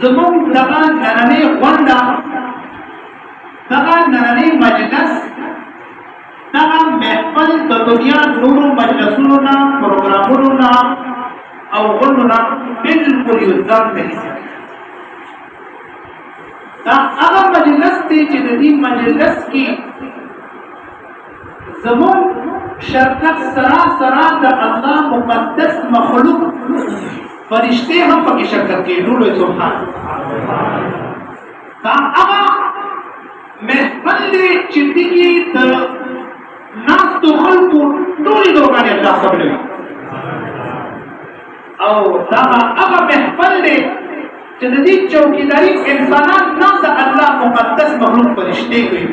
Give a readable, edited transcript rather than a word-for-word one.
زمون دغه نننۍ غونډه، دغه نننۍ مجلس، دغه محفل د دنیا نورو مجلسونو نه، پروګرامونو نه او غونډو نه بالکل یو ځان ته حیثیت. دا هغه مجلس دی چې د دې مجلس کې زمون شرکت سراسره د الله مقدس مخلوق فرشتے هم پکې شرکت کوي. ټول سبحان دا هغه محفل دی چې دې د ناستو خلکو ټولې دورانې الله قبلوي، او دا هغه محفل دی چې د دې چوکیداري انسانان نه د الله مقدس مخلوق فرشتے کوي.